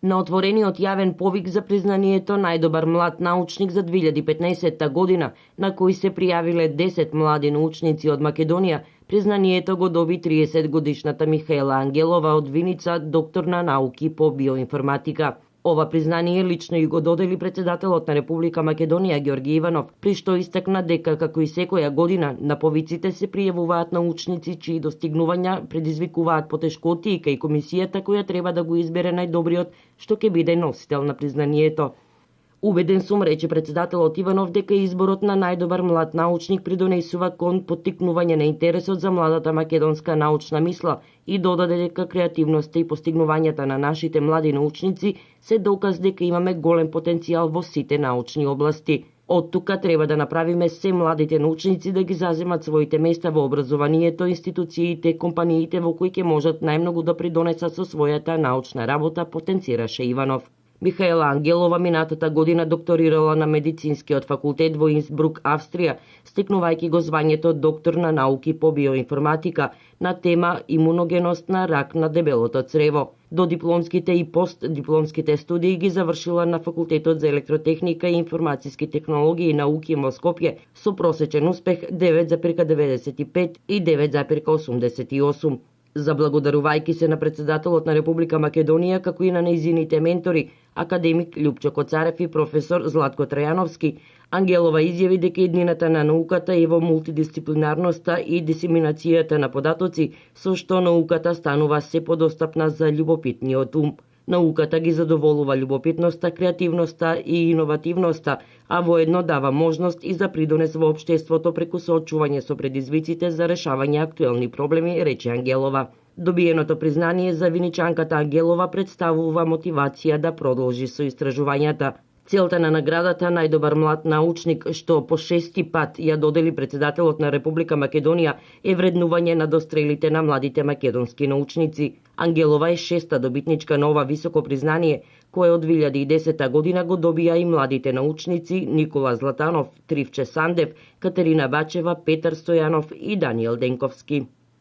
На отворениот јавен повик за признанието најдобар млад научник за 2015 година, на кој се пријавиле 10 млади научници од Македонија, признанието го доби 30-годишната Михаела Ангелова од Виница, доктор на науки по биоинформатика. Ова признание лично и го додели председателот на Република Македонија Ѓорги Иванов, при што истакна дека како и секоја година на повиците се пријавуваат научници чии достигнувања предизвикуваат потешкоти кај комисијата која треба да го избере најдобриот што ќе биде носител на признанието. Убеден сум, рече председателот Иванов, дека изборот на најдобар млад научник придонесува кон поттикнување на интересот за младата македонска научна мисла и додаде дека креативноста и постигнувањата на нашите млади научници се доказ дека имаме голем потенцијал во сите научни области. Од тука треба да направиме се младите научници да ги заземат своите места во образованието, институциите, компаниите во кои ќе можат најмногу да придонесат со својата научна работа, потенцираше Иванов. Михаела Ангелова минатата година докторирала на медицинскиот факултет во Инсбрук, Австрија, стекнувајќи го звањето доктор на науки по биоинформатика на тема имуногеност на рак на дебелото црево. До дипломските и постдипломските студии ги завршила на Факултетот за електротехника и информациски технологии и науки во Скопје со просечен успех 9,95 и 9,88. Заблагодарувајќи се на председателот на Република Македонија, како и на нејзините ментори, академик Љупчо Коцарев и професор Златко Трајановски, Ангелова изјави дека иднината на науката е во мултидисциплинарноста и дисеминацијата на податоци, со што науката станува се подостапна за љубопитниот ум. Науката ги задоволува љубопитноста, креативноста и иновативноста, а воедно дава можност и за придонес во општеството преку соочување со предизвиците за решавање актуелни проблеми, рече Ангелова. Добиеното признание за виничанката Ангелова представува мотивација да продолжи со истражувањата. Целта на наградата најдобар млад научник, што по 6-ти пат ја додели председателот на Република Македонија, е вреднување на дострелите на младите македонски научници. Ангелова е 6-та добитничка на ова високо признание, кое од 2010 година го добија и младите научници Никола Златанов, Тривче Сандев, Катерина Бачева, Петар Стојанов и Даниел Денковски.